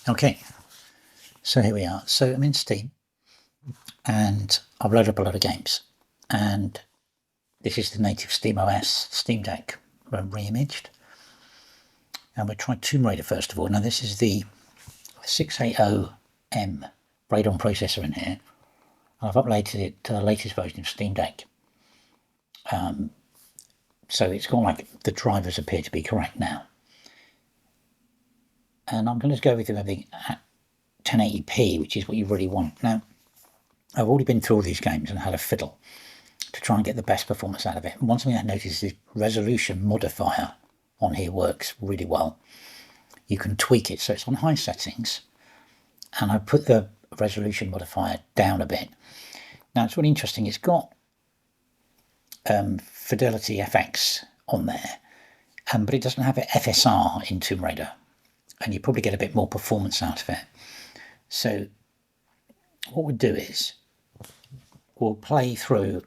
Okay, so here we are. So I'm in Steam and I've loaded up a lot of games, and this is the native SteamOS Steam Deck re-imaged. And we'll try Tomb Raider first of all. Now this is the 680M Radeon processor in here. I've uploaded it to the latest version of Steam Deck. So it's got like the drivers appear to be correct now. And I'm going to go with everything at 1080p, which is what you really want. Now, I've already been through all these games and had a fiddle to try and get the best performance out of it. And one thing I noticed is the resolution modifier on here works really well. You can tweak it, so it's on high settings, and I put the resolution modifier down a bit. Now it's really interesting, it's got Fidelity FX on there, but it doesn't have FSR in Tomb Raider, and you probably get a bit more performance out of it. So what we'll do is we'll play through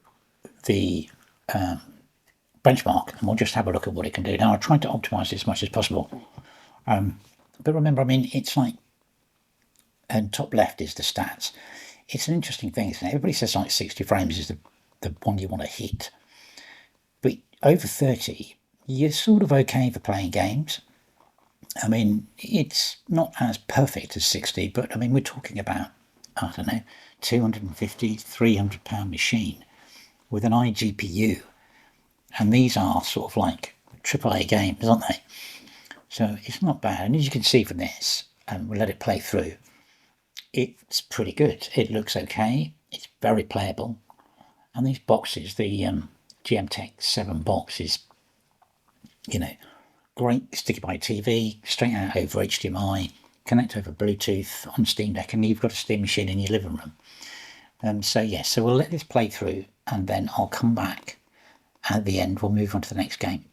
the benchmark and we'll just have a look at what it can do. Now I tried to optimize it as much as possible, but remember, I mean, it's like, and top left is the stats. It's an interesting thing, isn't it? Everybody says like 60 frames is the one you want to hit, but over 30 you're sort of okay for playing games. I mean, it's not as perfect as 60, but I mean, we're talking about, I don't know, 250, 300 pound machine with an iGPU. And these are sort of like AAA games, aren't they? So it's not bad. And as you can see from this, and we'll let it play through, it's pretty good. It looks okay. It's very playable. And these boxes, the GMTech 7 box is, you know, great. Stick it by TV, straight out over HDMI, connect over Bluetooth on Steam Deck, and you've got a Steam machine in your living room. So yes, so we'll let this play through, and then I'll come back at the end. We'll move on to the next game.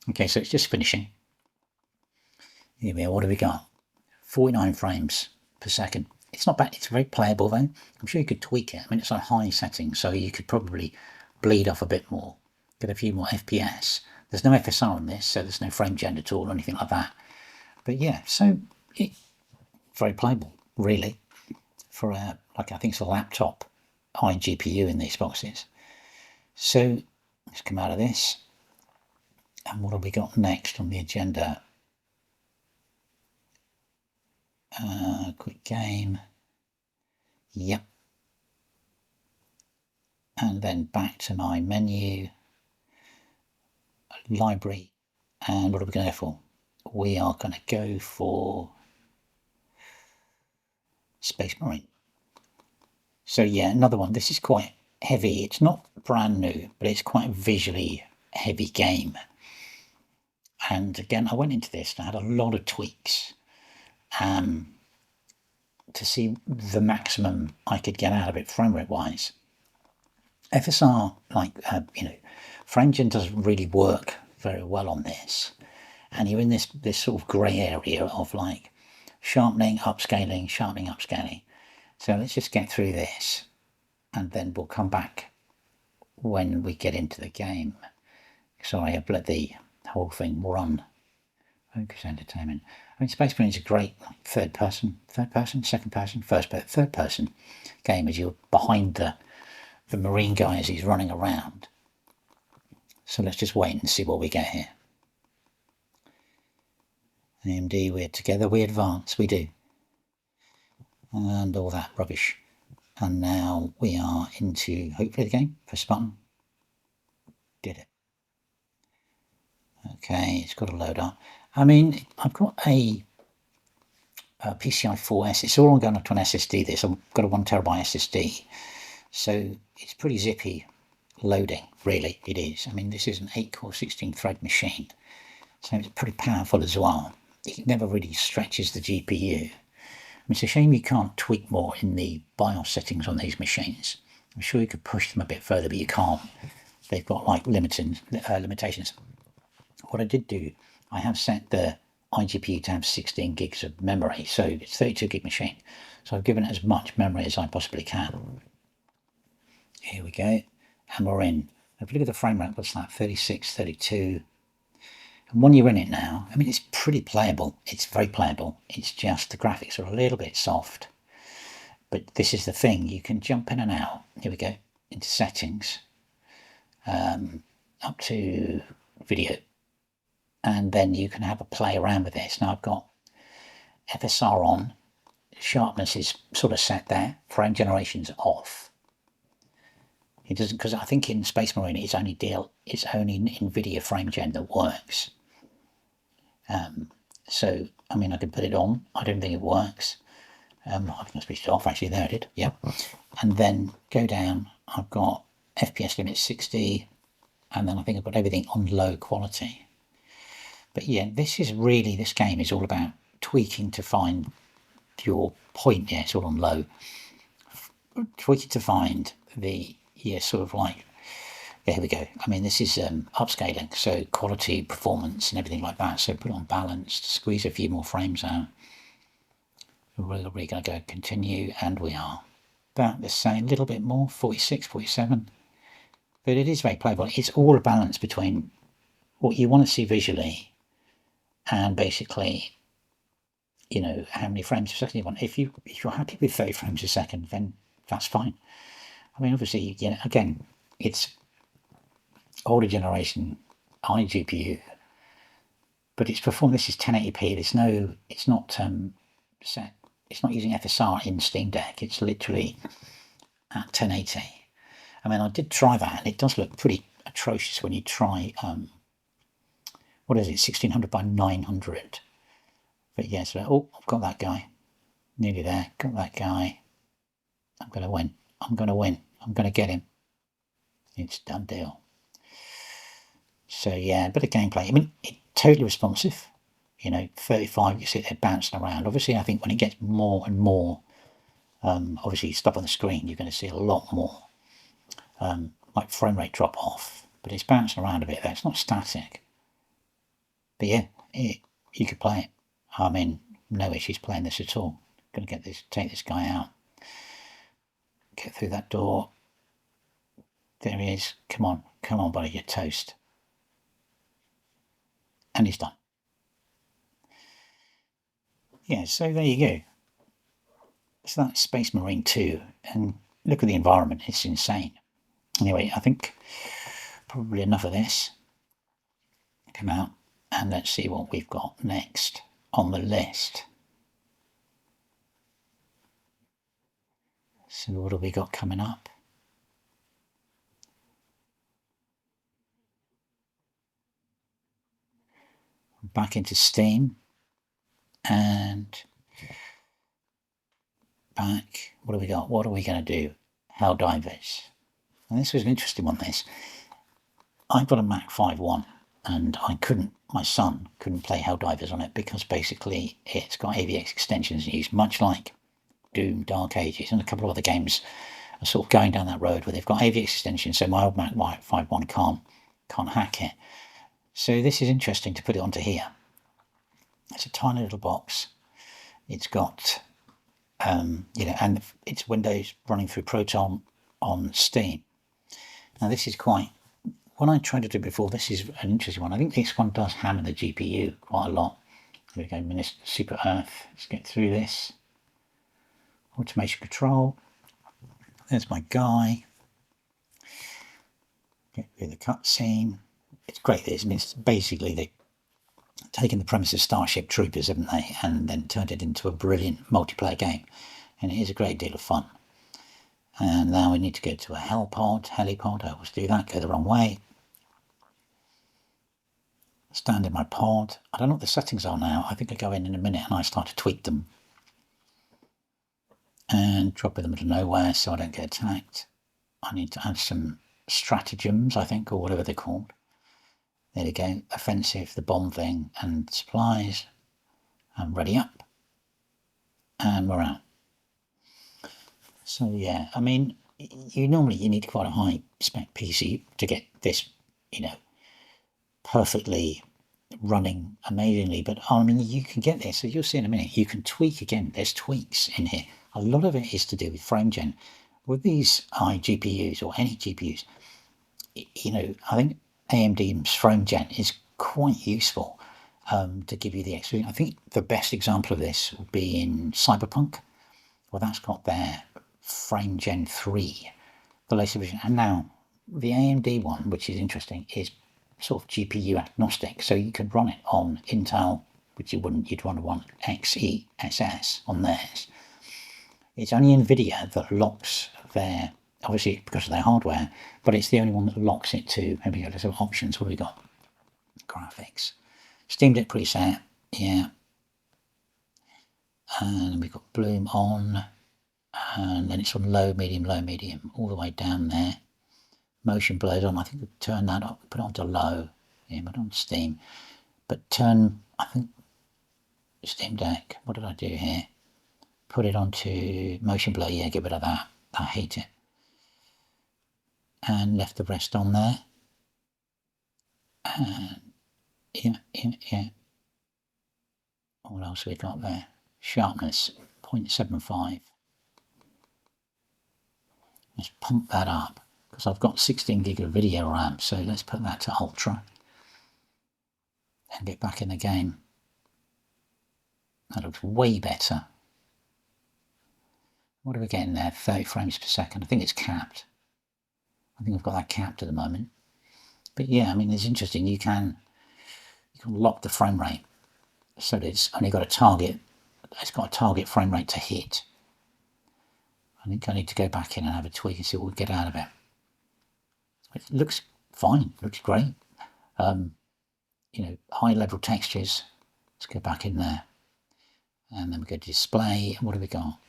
Okay, so it's just finishing. Here we are. What have we got? 49 frames per second. It's not bad. It's very playable though. I'm sure you could tweak it. I mean, it's on high settings, so you could probably bleed off a bit more, get a few more FPS. There's no FSR on this, so there's no frame gen at all or anything like that. But yeah, so it's very playable, really, for a, like, I think it's a laptop iGPU in these boxes. So let's come out of this. And what have we got next on the agenda? Quick game. Yep. And then back to my menu. library, and what are we going to go for? We are going to go for Space Marine. So yeah, another one. This is quite heavy. It's not brand new, but it's quite a visually heavy game. And again, I went into this and I had a lot of tweaks to see the maximum I could get out of it frame rate wise. FSR, FrameGen doesn't really work very well on this. And you're in this sort of grey area of like sharpening, upscaling, sharpening, upscaling. So let's just get through this and then we'll come back when we get into the game. Sorry, I've let the whole thing run. Focus entertainment. I mean, Space Marine is a great third person, second person, third person game as you're behind the Marine guy as he's running around. So let's just wait and see what we get here. AMD, we're together, we advance, we do. And all that rubbish. And now we are into, hopefully, the game. Press button. Did it. Okay, it's got to load up. I mean, I've got a PCI 4S. It's all going up to an SSD, this. I've got a 1 terabyte SSD. So it's pretty zippy loading, really, it is. I mean, this is an 8-core 16-thread machine. So it's pretty powerful as well. It never really stretches the GPU. I mean, it's a shame you can't tweak more in the BIOS settings on these machines. I'm sure you could push them a bit further, but you can't. They've got like limitations. What I did do, I have set the iGPU to have 16 gigs of memory, so it's a 32 gig machine. So I've given it as much memory as I possibly can. Here we go, and we're in. If you look at the frame rate, what's that, 36, 32. And when you're in it now, I mean, it's pretty playable. It's very playable. It's just the graphics are a little bit soft. But this is the thing, you can jump in and out. Here we go, into settings, up to video. And then you can have a play around with this. Now I've got FSR on, sharpness is sort of set there, frame generation's off. It doesn't, because I think in Space Marine it's only NVIDIA frame gen that works. So I mean, I can put it on. I don't think it works. I think I switched it off. Actually, there it did. Yep. And then go down. I've got FPS limit 60, and then I think I've got everything on low quality. But yeah, this game is all about tweaking to find your point. Yeah, it's all on low. Tweaking to find the, sort of like, here we go. I mean, this is upscaling, so quality, performance, and everything like that. So put it on balanced, squeeze a few more frames out. We're going to go continue, and we are about the same, a little bit more, 46, 47. But it is very playable. It's all a balance between what you want to see visually and basically, how many frames per second you want. If you're happy with 30 frames a second, then that's fine. I mean, obviously, again, it's older generation iGPU, but its performance is 1080p. It's not set. It's not using FSR in Steam Deck. It's literally at 1080. I mean, I did try that, and it does look pretty atrocious when you try. What is it? 1600 by 900. But yeah, so I've got that guy. Nearly there. Got that guy. I'm going to win. I'm going to win. I'm going to get him. It's done deal. So yeah, a bit of gameplay. I mean, it's totally responsive. 35, you sit there bouncing around. Obviously, I think when it gets more and more, obviously stuff on the screen, you're going to see a lot more, like frame rate drop off. But it's bouncing around a bit there. It's not static. But yeah, you could play it. I mean, no issues playing this at all. Going to take this guy out. Get through that door. There he is. Come on, buddy, you're toast. And he's done. Yeah, so there you go. So that's Space Marine 2, and look at the environment, it's insane. Anyway, I think probably enough of this. Come out, and let's see what we've got next on the list. So what have we got coming up? back into Steam, and back. What have we got? What are we going to do? Helldivers. And this was an interesting one, this. I've got a Mac 5.1 and my son couldn't play Helldivers on it because basically it's got AVX extensions used, much like Doom, Dark Ages, and a couple of other games are sort of going down that road where they've got AVX extensions, so my old Mac 5.1 can't hack it. So this is interesting to put it onto here. It's a tiny little box. It's got, and it's Windows running through Proton on Steam. Now this is when I tried to do it before, this is an interesting one. I think this one does hammer the GPU quite a lot. Here we go, Minister Super Earth. Let's get through this. Automation control. There's my guy. Get through the cutscene. It's great, this. I mean, it's basically they've taken the premise of Starship Troopers, haven't they, and then turned it into a brilliant multiplayer game. And it is a great deal of fun. And now we need to go to a helipod. I always do that, go the wrong way. Stand in my pod. I don't know what the settings are now. I think I go in a minute and I start to tweak them. And drop in the middle of nowhere so I don't get attacked. I need to add some stratagems, I think, or whatever they're called. There we go. Offensive, the bomb thing, and supplies. And ready up. And we're out. So yeah, I mean, you need quite a high spec PC to get this, perfectly running amazingly. But I mean, you can get this. So you'll see in a minute. You can tweak again. There's tweaks in here. A lot of it is to do with frame gen. With these iGPUs or any GPUs, I think AMD's frame gen is quite useful to give you the experience. I think the best example of this would be in Cyberpunk. Well, that's got their Frame Gen 3, the latest version. And now the AMD one, which is interesting, is sort of GPU agnostic. So you can run it on Intel, which you'd want to run XeSS on theirs. It's only NVIDIA that locks their, obviously because of their hardware, but it's the only one that locks it to, here we go, there's some options. What have we got? Graphics. Steam Deck preset, yeah. And we've got Bloom on. And then it's on low, medium, all the way down there. Motion blur's on. I think we turn that up, put it onto low. Yeah, but on Steam. But I think, Steam Deck, what did I do here? Put it onto motion blur, yeah, get rid of that. I hate it. And left the rest on there. And yeah. What else have we got there? Sharpness, 0.75. Let's pump that up because I've got 16 gig of video RAM, so let's put that to ultra and get back in the game. That looks way better. What are we getting there? 30 frames per second. I think it's capped. I think I've got that capped at the moment. But yeah, I mean, it's interesting. You can lock the frame rate so that it's only got a target. It's got a target frame rate to hit. I think I need to go back in and have a tweak and see what we get out of it. It looks fine, looks great. High level textures. Let's go back in there. And then we go to display. What have we got?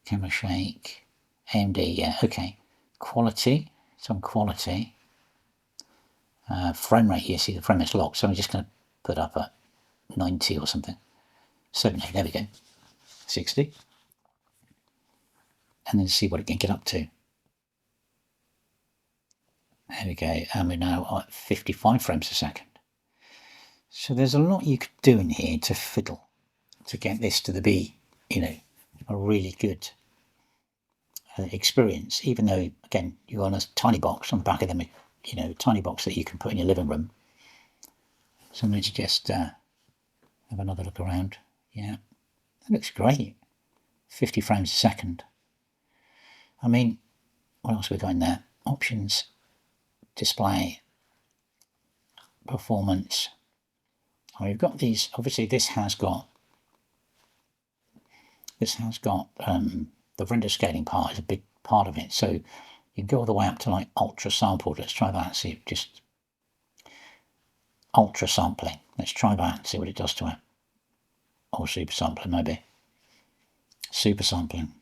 Camera shake. AMD, yeah, okay. Quality, it's on quality. Frame rate, you see the frame rate's locked, so I'm just going to put up at 90 or something. 70, there we go. 60. And then see what it can get up to. There we go, and we're now at 55 frames a second. So there's a lot you could do in here to fiddle to get this to be, a really good experience, even though, again, you're on a tiny box on the back of them, a tiny box that you can put in your living room. So let's just have another look around. Yeah, that looks great. 50 frames a second. I mean, what else have we got in there? Options, display, performance. And we've got these, obviously this has got the render scaling part is a big part of it. So you can go all the way up to like ultra sampled. Let's try that, see just ultra sampling. Let's try that and see what it does to it. Or super sampling, maybe. Super sampling.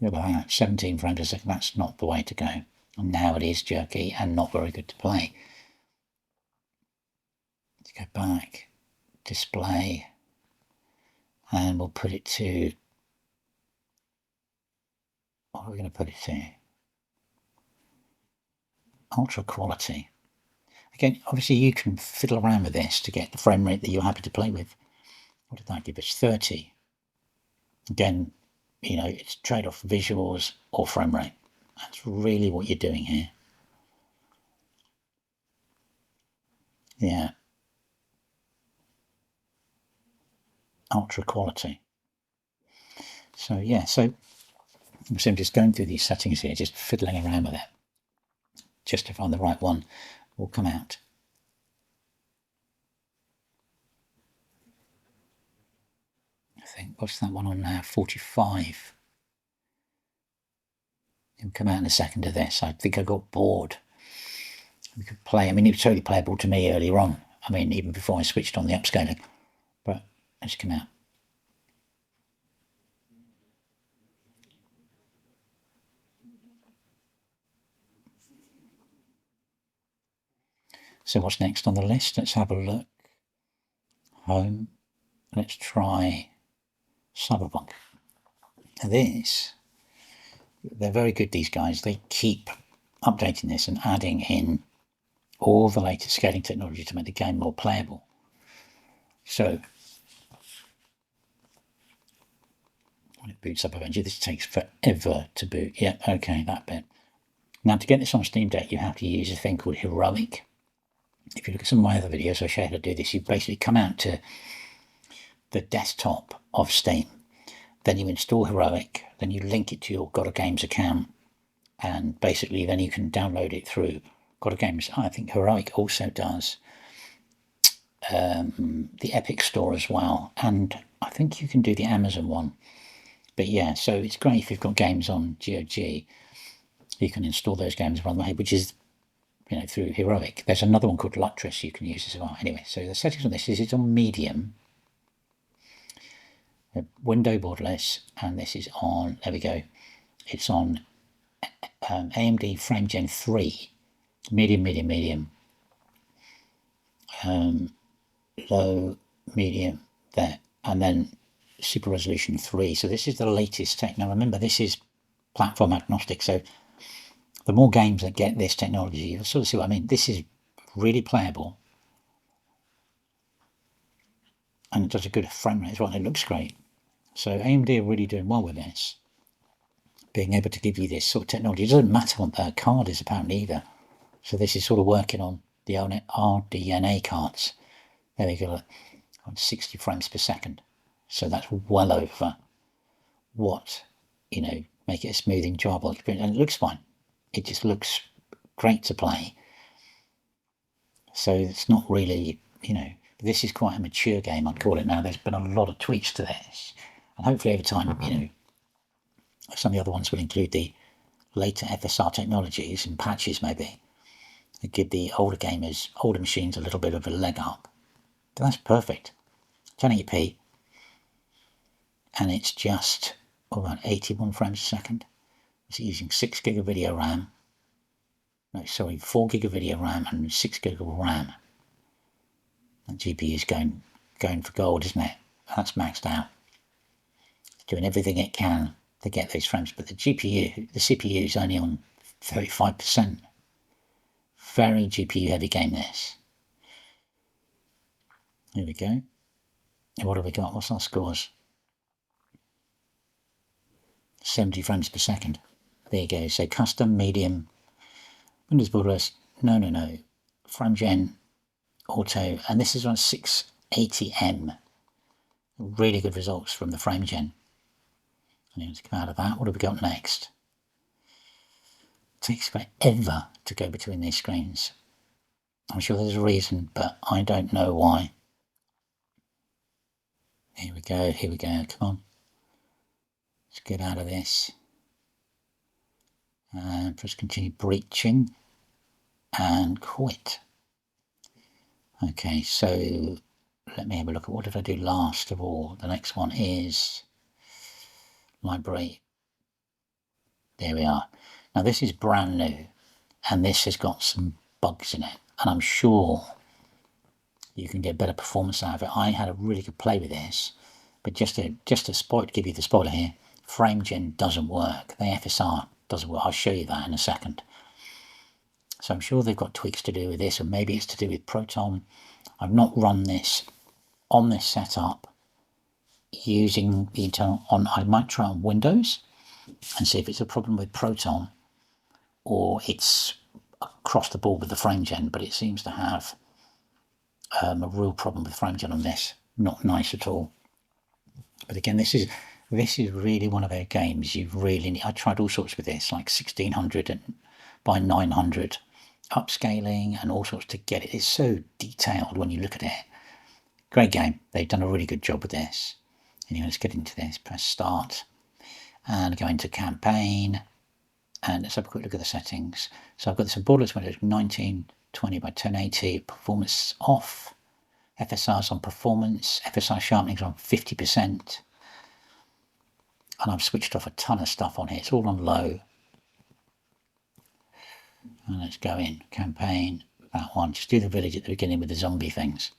Look at that, 17 frames a second. That's not the way to go. And now it is jerky and not very good to play. Let's go back, display, and we'll put it to, what are we going to put it to? Ultra quality. Again, obviously you can fiddle around with this to get the frame rate that you're happy to play with. What did that give us? 30. Again, you know, it's trade-off visuals or frame rate. That's really what you're doing here. Yeah. Ultra quality. So yeah, so I'm just going through these settings here, just fiddling around with it, just to find the right one will come out. I think, what's that one on now? 45. It'll come out in a second of this. I think I got bored. We could play, I mean, it was totally playable to me earlier on. I mean, even before I switched on the upscaling, but it's come out. So what's next on the list? Let's have a look. Home. Let's try Cyberpunk. Now this, they're very good, these guys. They keep updating this and adding in all the latest scaling technology to make the game more playable. So when it boots up eventually, this takes forever to boot. Yeah, okay, that bit. Now to get this on Steam Deck, you have to use a thing called Heroic. If you look at some of my other videos, I show you how to do this. You basically come out to the desktop of Steam, then you install Heroic, then you link it to your God of Games account, and basically then you can download it through God of Games. I think Heroic also does the Epic Store as well, and I think you can do the Amazon one. But yeah, so it's great if you've got games on GOG, you can install those games right away, which is, you know, through Heroic. There's another one called Lutris you can use as well. Anyway, so the settings on this is it's on medium, window borderless, and this is on, there we go, it's on AMD Frame Gen 3, medium, low, medium, there, and then super resolution 3. So this is the latest tech. Now remember, this is platform agnostic, so the more games that get this technology, you'll sort of see what I mean. This is really playable, and it does a good frame rate as well. It looks great. So AMD are really doing well with this, being able to give you this sort of technology. It doesn't matter what the card is apparently either. So this is sort of working on the RDNA cards. There we go, on 60 frames per second. So that's well over what, you know, make it a smooth, enjoyable experience. And it looks fine. It just looks great to play. So it's not really, you know, this is quite a mature game, I'd call it now. There's been a lot of tweaks to this. And hopefully over time, you know, some of the other ones will include the later FSR technologies and patches maybe. That give the older gamers, older machines a little bit of a leg up. But that's perfect. 1080p. And it's just around 81 frames a second. It's using 6 gig of video RAM. No, sorry, 4 gig of video RAM and 6 gig of RAM. That GPU is going for gold, isn't it? That's maxed out. It's doing everything it can to get those frames, but the CPU is only on 35%. Very GPU heavy game this. Here we go. And what have we got? What's our scores? 70 frames per second. There you go. So custom, medium, Windows borderless. No. Frame Gen, auto, and this is on 680M. Really good results from the Frame Gen. And to come out of that, what have we got next? It takes forever to go between these screens. I'm sure there's a reason, but I don't know why. Here we go, come on. Let's get out of this. And press continue breaching and quit. Okay, so let me have a look at what did I do last of all. The next one is library. There we are. Now this is brand new and this has got some bugs in it, and I'm sure you can get better performance out of it. I had a really good play with this, but just to give you the spoiler here, FrameGen doesn't work. The FSR doesn't work. I'll show you that in a second. So I'm sure they've got tweaks to do with this, or maybe it's to do with Proton. I've not run this on this setup using the internal on. I might try on Windows and see if it's a problem with Proton or it's across the board with the FrameGen, but it seems to have a real problem with FrameGen on this. Not nice at all. But again, this is really one of their games you really need. I tried all sorts with this, like 1600 and by 900 upscaling and all sorts to get it. It's so detailed when you look at it. Great game. They've done a really good job with this. Anyway, let's get into this. Press start and go into campaign, and let's have a quick look at the settings. So I've got this borderless window, 1920 by 1080, performance off, FSR's on performance, FSR sharpening's on 50%, and I've switched off a ton of stuff on here. It's all on low. And let's go in campaign, that one. Just do the village at the beginning with the zombie things.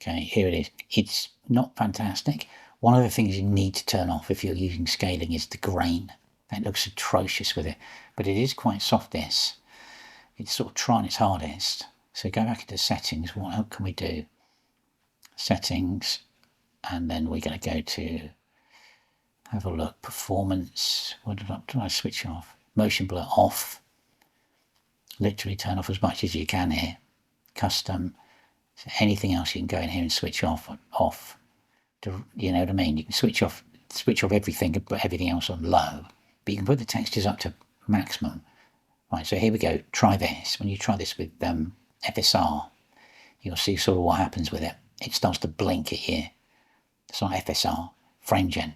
Okay, here it is. It's not fantastic. One of the things you need to turn off if you're using scaling is the grain. That looks atrocious with it, but it is quite soft, this. It's sort of trying its hardest. So go back into settings. What else can we do? Settings, and then we're going to go to have a look. Performance. What did I switch off? Motion blur off. Literally turn off as much as you can here. Custom. So anything else you can go in here and switch off. You know what I mean? You can switch off everything and put everything else on low, but you can put the textures up to maximum. Right, so here we go. Try this. When you try this with FSR, you'll see sort of what happens with it. It starts to blink at you. It's not FSR, FrameGen.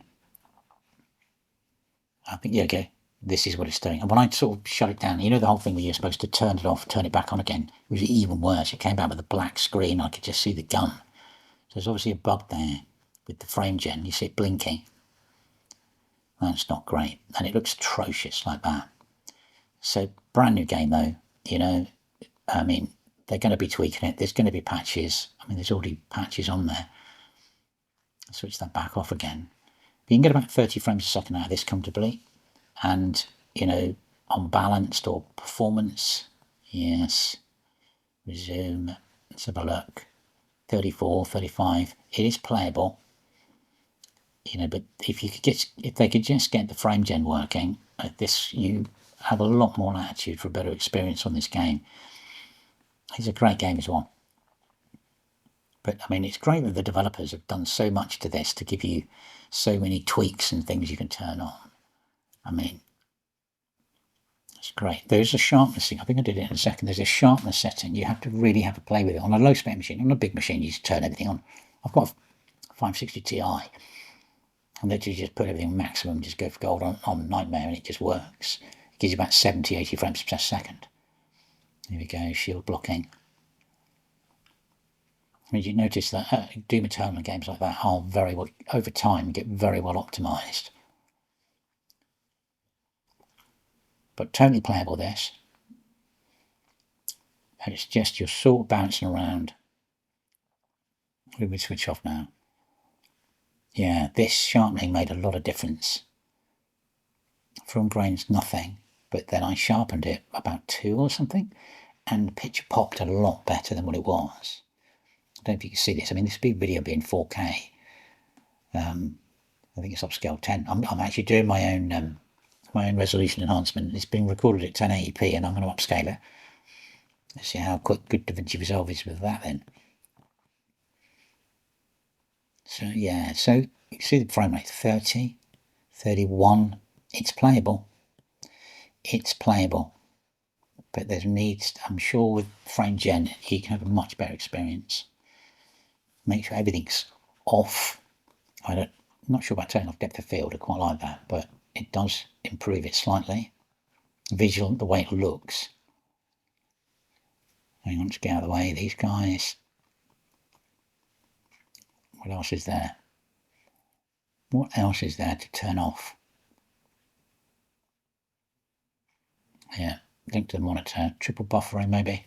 I think, yeah, okay, this is what it's doing. And when I sort of shut it down, you know the whole thing where you're supposed to turn it off, turn it back on again, it was even worse. It came back with a black screen. I could just see the gun. So there's obviously a bug there with the FrameGen. You see it blinking. That's not great. And it looks atrocious like that. So brand new game though, you know, I mean, they're going to be tweaking it. There's going to be patches. I mean, there's already patches on there. I'll switch that back off again. But you can get about 30 frames a second out of this comfortably. And, you know, unbalanced or performance, yes. Resume. Let's have a look. 34, 35. It is playable. You know, but if they could just get the FrameGen working, you have a lot more latitude for a better experience on this game. It's a great game as well. But I mean, it's great that the developers have done so much to this to give you so many tweaks and things you can turn on. I mean, it's great. There's a sharpness thing. I think I did it in a second. There's a sharpness setting. You have to really have a play with it. On a low spec machine, on a big machine, you just turn everything on. I've got a 560 Ti. And literally just put everything maximum, just go for gold on Nightmare, and it just works. It gives you about 70, 80 frames per second. Here we go, shield blocking. I mean, you notice that Doom Eternal and games like that are very well, over time, get very well optimised. But totally playable, this. And it's just you're sort of bouncing around. We would switch off now. Yeah, this sharpening made a lot of difference. From grains, nothing. But then I sharpened it about 2 or something, and the picture popped a lot better than what it was. I don't know if you can see this. I mean, this big video being 4K. I think it's upscale 10. I'm actually doing my own resolution enhancement. It's being recorded at 1080p, and I'm going to upscale it. Let's see how good DaVinci Resolve is with that then. So yeah, so you see the frame rate 30, 31. It's playable. It's playable. But there's needs, I'm sure with FrameGen, you can have a much better experience. Make sure everything's off. I'm not sure about turning off depth of field. I quite like that, but it does improve it slightly. Visual, the way it looks. Hang on, let's get out of the way, these guys. What else is there? What else is there to turn off? Yeah, link to the monitor, triple buffering maybe.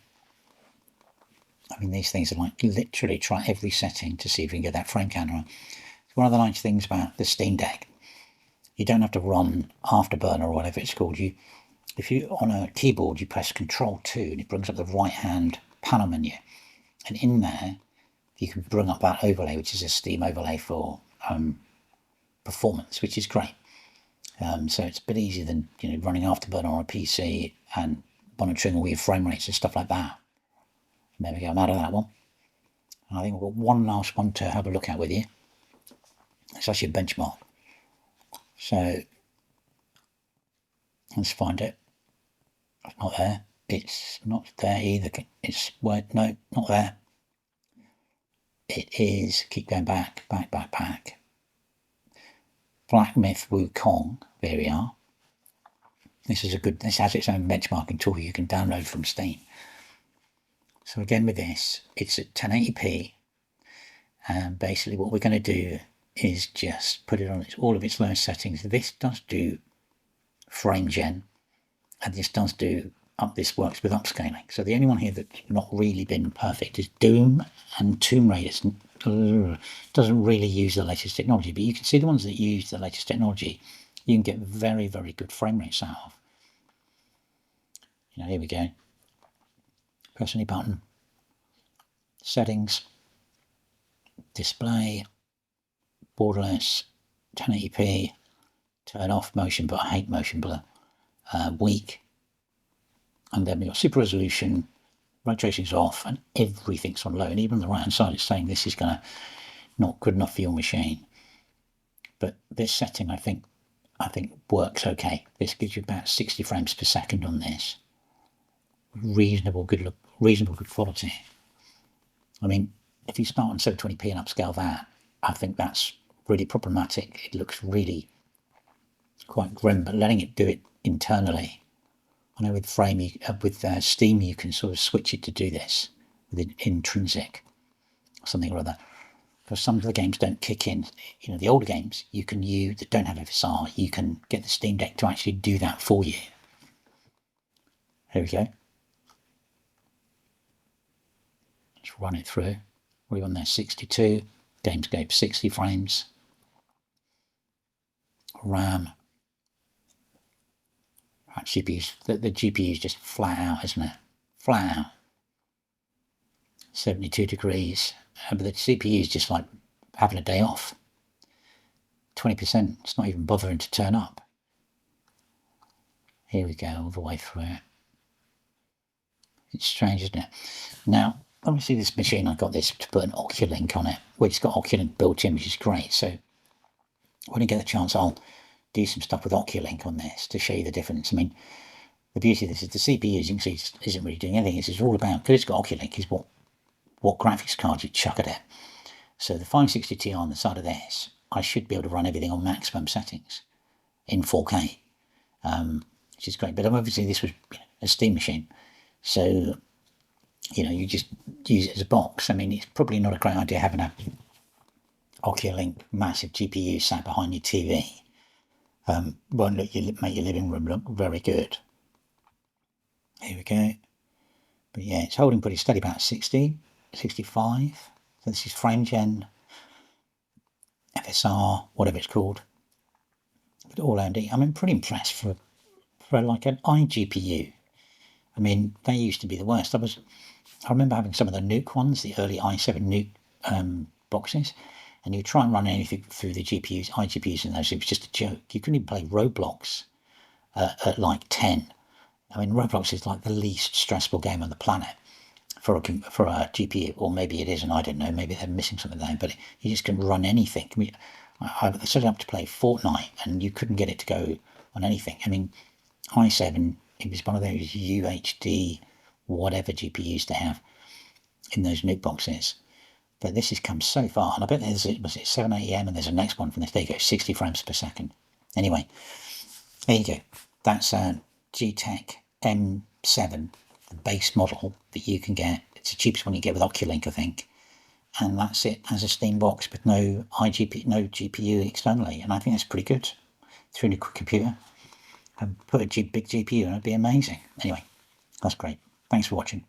I mean, these things are like literally try every setting to see if we can get that frame counter on. It's one of the nice things about the Steam Deck. You don't have to run Afterburner or whatever it's called. If you on a keyboard, you press Control-2 and it brings up the right-hand panel menu. And in there, you can bring up that overlay, which is a Steam overlay for performance, which is great. So it's a bit easier than running Afterburner on a PC and monitoring all your frame rates and stuff like that. And there we go, I'm out of that one. And I think we've got one last one to have a look at with you. It's actually a benchmark. So let's find it. It's not there. It's not there either. It's no, not there. It is. Keep going back. Black Myth Wukong. There we are. This has its own benchmarking tool you can download from Steam. So again with this, it's at 1080p, and basically what we're going to do is just put it on all of its lowest settings. This does do frame gen, and this works with upscaling. So the only one here that's not really been perfect is Doom, and Tomb Raider doesn't really use the latest technology, but you can see the ones that use the latest technology, you can get very, very good frame rates out of. Here we go. Press any button. Settings. Display. Borderless. 1080p. Turn off motion blur. I hate motion blur. Weak. And then we've got super resolution. Ray tracing's off, and everything's on low. And even on the right hand side, it's saying this is not good enough for your machine. But this setting, I think works okay. This gives you about 60 frames per second on this. Reasonable good quality. I mean, if you start on 720p and upscale that, I think that's really problematic. It looks really quite grim, but letting it do it internally. I know with Steam you can sort of switch it to do this with intrinsic or something or other. Because some of the games don't kick in. The older games that don't have FSR, you can get the Steam Deck to actually do that for you. Here we go. Let's run it through. We're on there 62. Gamescape 60 frames. RAM. GPUs. The GPU is just flat out, isn't it? Flat out. 72 degrees. But the CPU is just like having a day off. 20%. It's not even bothering to turn up. Here we go, all the way through it. It's strange, isn't it? Now, obviously this machine, I got this to put an Oculink on it, which has got Oculink built in, which is great. So when I get the chance, I'll do some stuff with Oculink on this to show you the difference. I mean, the beauty of this is the CPU, as you can see, isn't really doing anything. It's all about, because it's got Oculink, is what graphics card you chuck at it. So the 560 Ti on the side of this, I should be able to run everything on maximum settings in 4K, which is great. But obviously this was a Steam machine, so you just use it as a box. I mean, it's probably not a great idea having a Oculink massive GPU sat behind your TV. Won't make your living room look very good. Here we go. But yeah, it's holding pretty steady, about 60, 65. So this is frame gen, FSR, whatever it's called. But all AMD. I'm pretty impressed for like an iGPU. I mean, they used to be the worst. I remember having some of the Nuke ones, the early i7 Nuke boxes, and you try and run anything through the iGPUs in those, it was just a joke. You couldn't even play Roblox at like 10. I mean, Roblox is like the least stressful game on the planet for a GPU, or maybe it isn't, I don't know, maybe they're missing something there, but you just can run anything. I mean, I set it up to play Fortnite, and you couldn't get it to go on anything. I mean, i7, it was one of those UHD, whatever GPUs they have in those Nuke boxes. But this has come so far, and I bet was it 780M, and there's a next one from this. There you go, 60 frames per second. Anyway, there you go. That's Geeetech M7 the base model that you can get. It's the cheapest one you get with Oculink, I think. And that's it as a Steam box with no GPU externally. And I think that's pretty good. 3D computer. And put a big GPU in, it'd be amazing. Anyway, that's great. Thanks for watching.